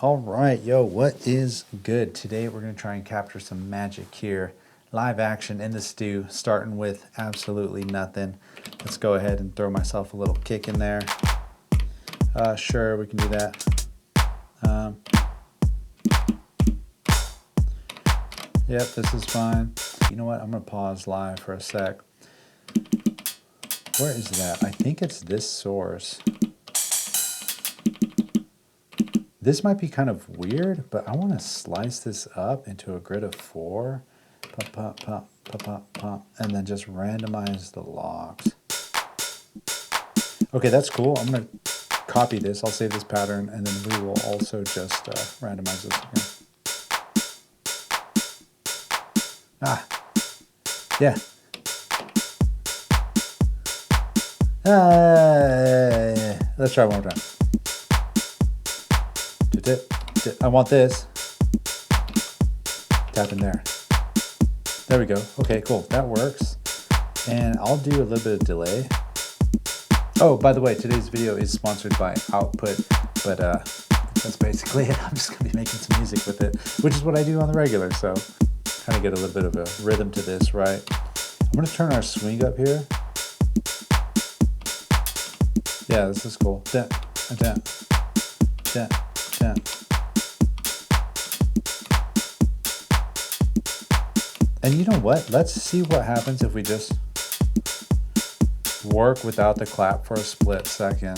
All right, yo, what is good? Today we're going to try and capture some magic here. Live action in the stew, starting with absolutely nothing. Let's go ahead and throw myself a little kick in there. Sure, we can do that. Yep, this is fine. You know what? I'm going to pause live for a sec. Where is that? I think it's this source. This might be kind of weird, but I want to slice this up into a grid of 4. Pop, pop, pop, pop, pop, pop, and then just randomize the logs. Okay, that's cool. I'm going to copy this. I'll save this pattern, and then we will also just randomize this again. Yeah. Let's try one more time. I want this. Tap in there. There we go. Okay, cool. That works. And I'll do a little bit of delay. Oh, by the way, today's video is sponsored by Output, but that's basically it. I'm just going to be making some music with it, which is what I do on the regular, so kind of get a little bit of a rhythm to this, right? I'm going to turn our swing up here. Yeah, this is cool. Dun, dun, dun, dun. And you know what? Let's see what happens if we just work without the clap for a split second.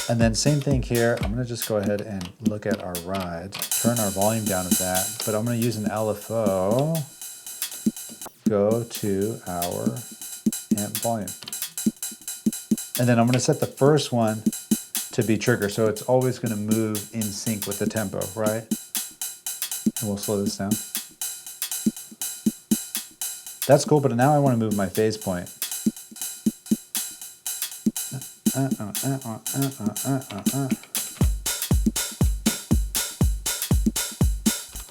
And then same thing here. I'm going to just go ahead and look at our rides, turn our volume down to that, but I'm going to use an LFO, go to our amp volume. And then I'm going to set the first one to be trigger, so it's always going to move in sync with the tempo, right? And we'll slow this down. That's cool, but now I want to move my phase point.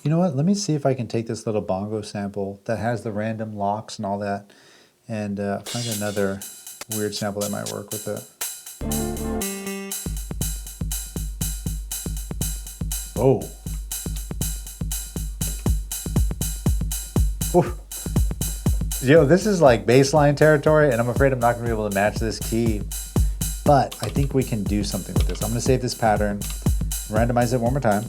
You know what? Let me see if I can take this little bongo sample that has the random locks and all that and find another weird sample that might work with it. Oh. Oof. Yo, this is like baseline territory, and I'm afraid I'm not going to be able to match this key. But I think we can do something with this. I'm going to save this pattern, randomize it one more time.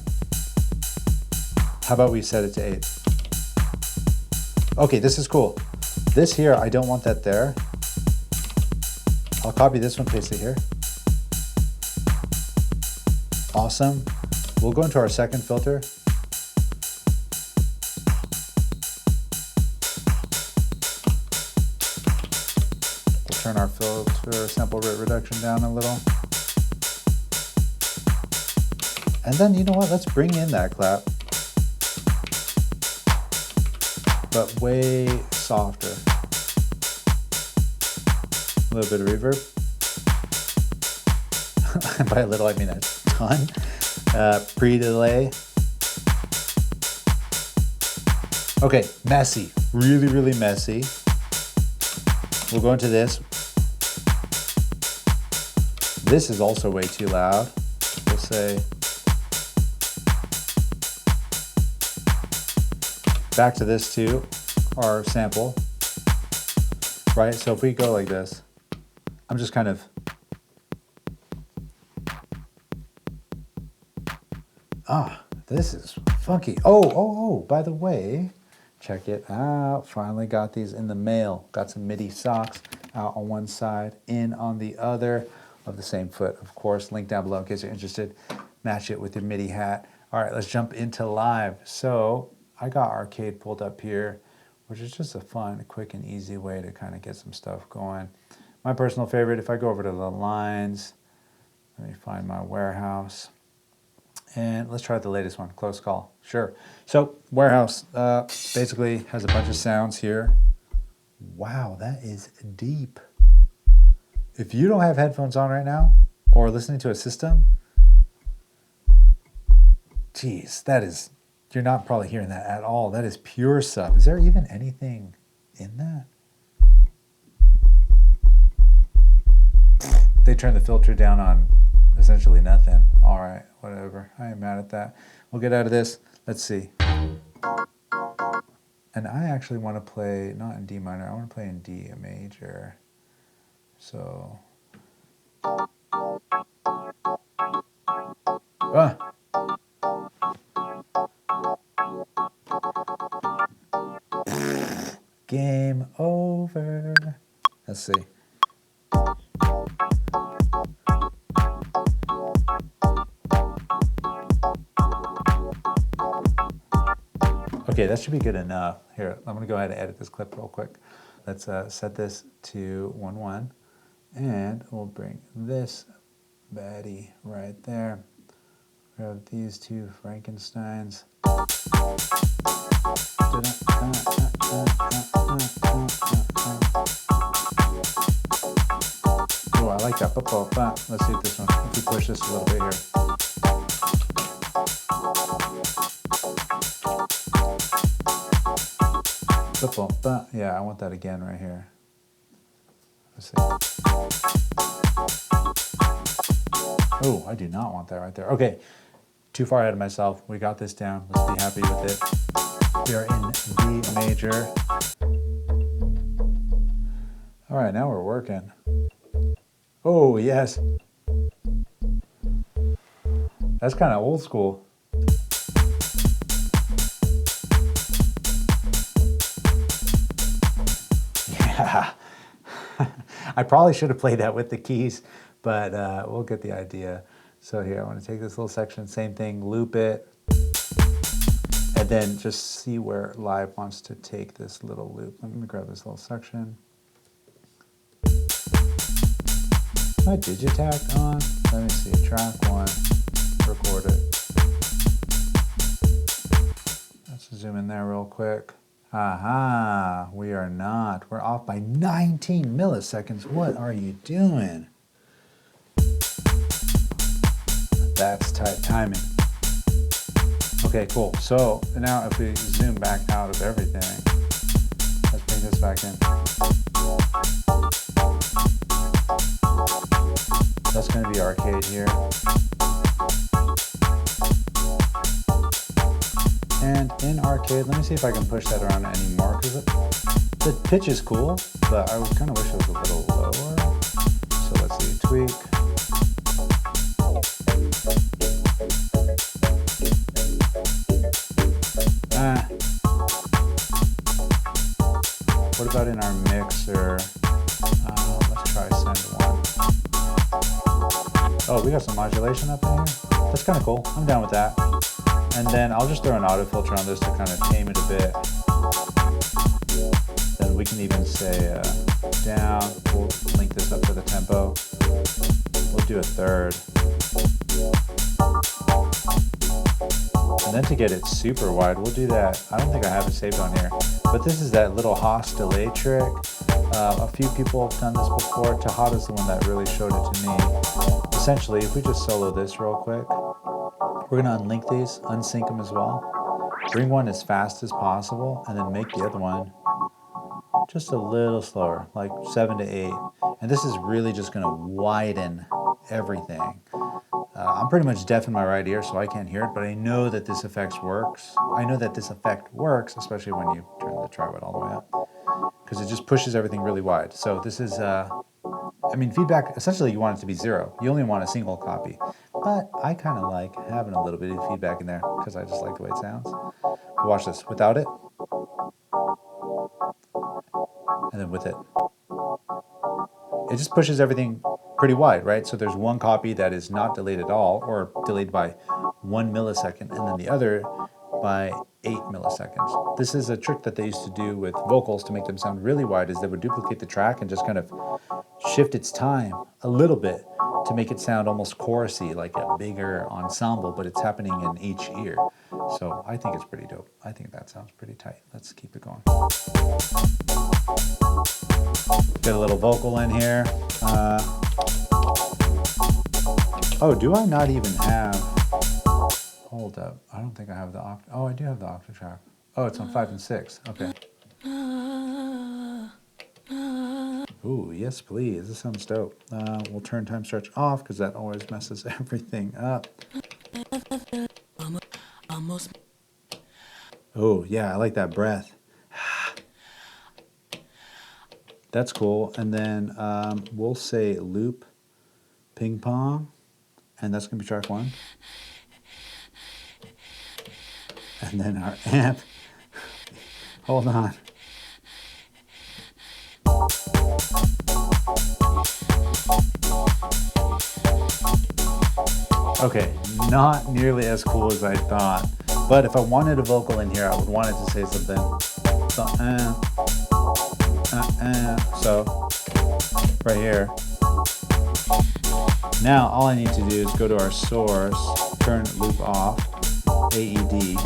How about we set it to 8? Okay, this is cool. This here, I don't want that there. I'll copy this one, paste it here. Awesome. We'll go into our second filter. We'll turn our filter sample rate reduction down a little. And then, you know what? Let's bring in that clap, but way softer. A little bit of reverb. And by a little, I mean a ton. Pre-delay. Okay, messy. Really, really messy. We'll go into this. This is also way too loud. We'll say back to this too, our sample. Right, so if we go like this, I'm just kind of this is funky. Oh, by the way, check it out. Finally got these in the mail. Got some Midi Socks out on one side, in on the other, of the same foot, of course. Link down below in case you're interested. Match it with your Midi hat. All right, let's jump into live. So I got Arcade pulled up here, which is just a fun, quick, and easy way to kind of get some stuff going. My personal favorite, if I go over to the lines, let me find my warehouse. And let's try the latest one, close call. Sure. So warehouse basically has a bunch of sounds here. Wow, that is deep. If you don't have headphones on right now or listening to a system, geez, that is, you're not probably hearing that at all. That is pure sub. Is there even anything in that? They turned the filter down on essentially nothing. All right, whatever. I ain't mad at that. We'll get out of this. Let's see. And I actually want to play, not in D minor, I want to play in D major. So. Game over. Let's see. Okay, that should be good enough. Here, I'm going to go ahead and edit this clip real quick. Let's set this to 1-1, and we'll bring this baddie right there. Grab these two Frankensteins. Oh, I like that. Let's see if this one, if we push this a little bit here. Yeah, I want that again right here. Let's see. Oh, I do not want that right there. Okay, too far ahead of myself. We got this down. Let's be happy with it. We are in D major. All right, now we're working. Oh, yes. That's kind of old school. Yeah. I probably should have played that with the keys, but we'll get the idea. So here, I want to take this little section, same thing, loop it, and then just see where Live wants to take this little loop. Let me grab this little section. My Digitakt on. Let me see, track 1, record it. Let's zoom in there real quick. Aha, we are not. We're off by 19 milliseconds. What are you doing? That's tight timing. Okay, cool. So now if we zoom back out of everything, let's bring this back in. That's going to be arcade here. And in arcade, let me see if I can push that around anymore, because the pitch is cool, but I kind of wish it was a little lower. So let's see, tweak. What about in our mixer? Let's try send 1. Oh, we got some modulation up in here. That's kind of cool. I'm down with that. And then I'll just throw an auto filter on this to kind of tame it a bit. Then we can even say down. We'll link this up to the tempo. We'll do a third. And then to get it super wide, we'll do that. I don't think I have it saved on here, but this is that little HAAS delay trick. A few people have done this before. HAAS is the one that really showed it to me. Essentially, if we just solo this real quick, we're going to unlink these, unsync them as well. Bring one as fast as possible, and then make the other one just a little slower, like 7 to 8. And this is really just going to widen everything. I'm pretty much deaf in my right ear, so I can't hear it, but I know that this effect works. I know that this effect works, especially when you turn the tri-wide all the way up, because it just pushes everything really wide. So this is, I mean, feedback, essentially you want it to be 0. You only want a single copy. But I kind of like having a little bit of feedback in there, because I just like the way it sounds. But watch this, without it, and then with it. It just pushes everything pretty wide, right? So there's one copy that is not delayed at all, or delayed by 1 millisecond, and then the other by 8 milliseconds. This is a trick that they used to do with vocals to make them sound really wide, is they would duplicate the track and just kind of shift its time a little bit to make it sound almost chorusy, like a bigger ensemble, but it's happening in each ear. So I think it's pretty dope. I think that sounds pretty tight. Let's keep it going. Get a little vocal in here. Oh, do I not even have... Hold up. I don't think I have the Oh, I do have the Octatrack. Oh, it's on 5 and 6. Okay. Ooh, yes, please. This sounds dope. We'll turn time stretch off because that always messes everything up. Oh, yeah, I like that breath. That's cool. And then we'll say loop ping pong, and that's going to be track 1. And then our amp. Hold on. Okay, not nearly as cool as I thought. But if I wanted a vocal in here, I would want it to say something. So, right here. Now, all I need to do is go to our source, turn loop off, AED.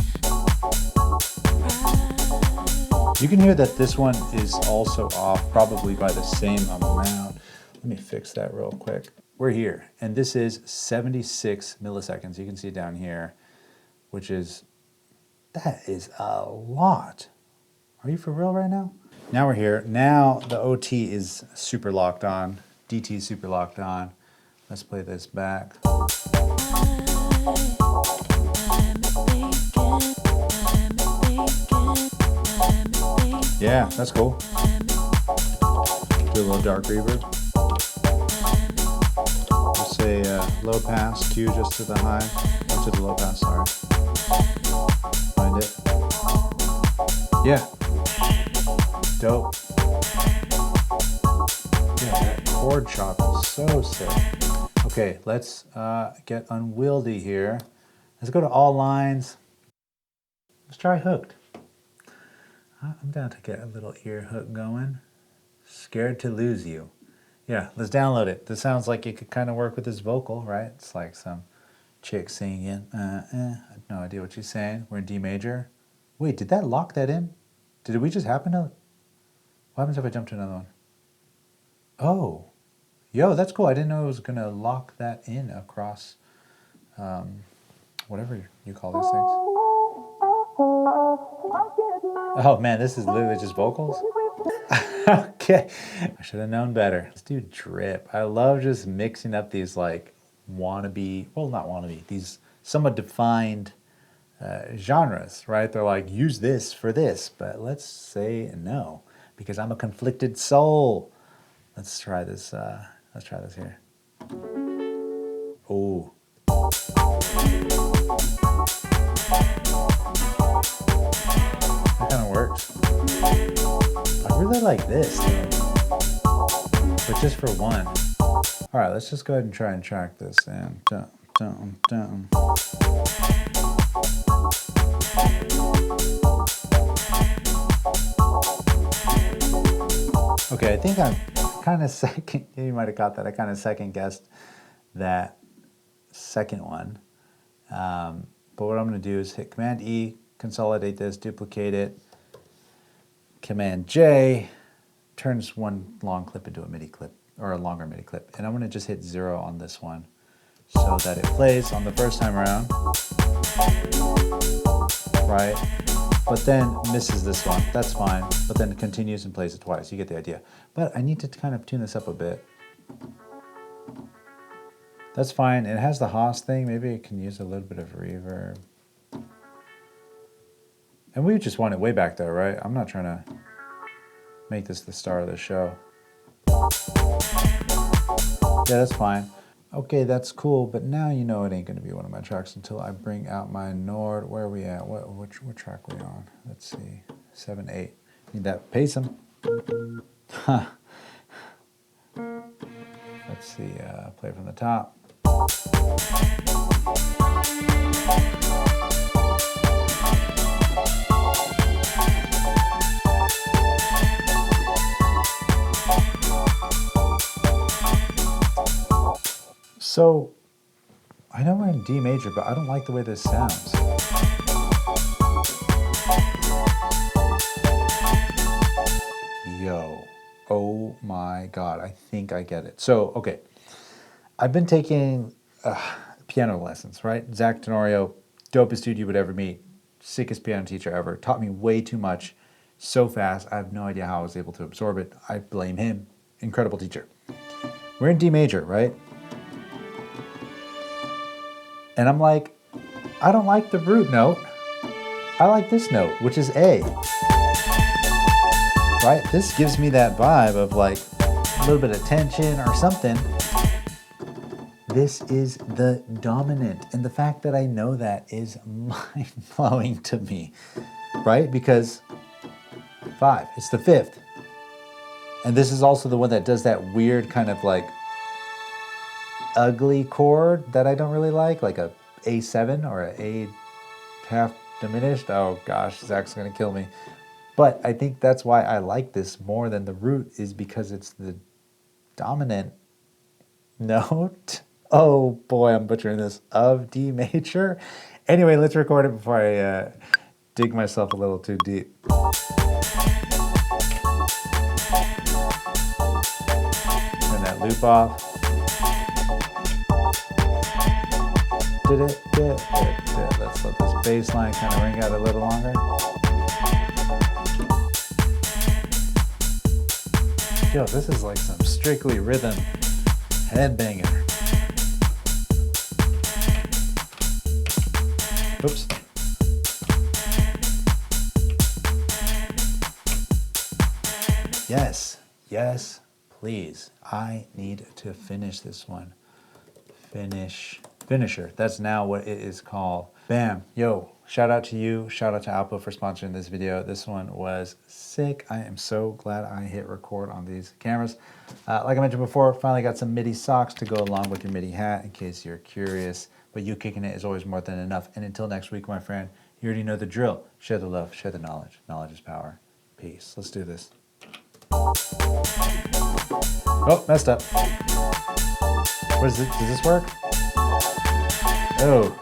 You can hear that this one is also off, probably by the same amount. Let me fix that real quick. We're here, and this is 76 milliseconds. You can see down here, which is, that is a lot. Are you for real right now? Now we're here. Now the OT is super locked on. DT is super locked on. Let's play this back. Yeah, that's cool. Do a little dark reverb. We'll say low pass, Q just to the high, or to the low pass, sorry. Find it. Yeah. Dope. Yeah, that chord chop is so sick. Okay, let's get unwieldy here. Let's go to all lines. Let's try hooked. I'm down to get a little ear hook going. Scared to lose you. Yeah, let's download it. This sounds like it could kind of work with this vocal, right? It's like some chick singing. I have no idea what she's saying. We're in D major. Wait, did that lock that in? Did we just happen to? What happens if I jump to another one? Oh, yo, that's cool. I didn't know it was gonna lock that in across whatever you call these things. Oh man, this is literally just vocals? Okay, I should have known better. Let's do drip. I love just mixing up these like wannabe, well not wannabe, these somewhat defined genres, right? They're like, use this for this, but let's say no, because I'm a conflicted soul. Let's try this here. Oh. That kind of works. I really like this, but just for one. All right, let's just go ahead and try and track this in. Dun, dun, dun. Okay, I think I'm kind of second, you might have caught that, I kind of second guessed that second one. But what I'm going to do is hit Command E, consolidate this, duplicate it, Command J, turns one long clip into a MIDI clip, or a longer MIDI clip. And I'm going to just hit 0 on this one so that it plays on the first time around, right? But then misses this one, that's fine. But then it continues and plays it twice, you get the idea. But I need to kind of tune this up a bit. That's fine, it has the HAAS thing, maybe it can use a little bit of reverb. And we just want it way back there, right? I'm not trying to make this the star of the show. Yeah, that's fine. Okay, that's cool, but now you know it ain't gonna be one of my tracks until I bring out my Nord. Where are we at? What track are we on? Let's see, 7, 8. Need that, pace 'em. Huh. Let's see, play from the top. So, I know we're in D major, but I don't like the way this sounds. Yo, oh my God, I think I get it. So, okay, I've been taking piano lessons, right? Zach Tenorio, dopest dude you would ever meet, sickest piano teacher ever, taught me way too much so fast. I have no idea how I was able to absorb it. I blame him incredible teacher. We're in D major, right? And I'm like, I don't like the root note. I like this note, which is A. Right? This gives me that vibe of like a little bit of tension or something. This is the dominant. And the fact that I know that is mind-blowing to me, right? Because 5, it's the 5th. And this is also the one that does that weird kind of like ugly chord that I don't really like a A7 or a A half diminished. Oh gosh, Zach's gonna kill me. But I think that's why I like this more than the root, is because it's the dominant note. Oh boy, I'm butchering this, of D major. Anyway, let's record it before I dig myself a little too deep. Turn that loop off. Let's let this bass line kind of ring out a little longer. Yo, this is like some strictly rhythm headbanger. Oops. Yes, yes, please. I need to finish this one. Finisher. That's now what it is called. Bam. Yo, shout out to you. Shout out to Alpo for sponsoring this video. This one was sick. I am so glad I hit record on these cameras. Like I mentioned before, finally got some Midi socks to go along with your Midi hat in case you're curious. But you kicking it is always more than enough. And until next week, my friend, you already know the drill. Share the love, share the knowledge. Knowledge is power. Peace. Let's do this. Oh, messed up. What is it? Does this work? Oh.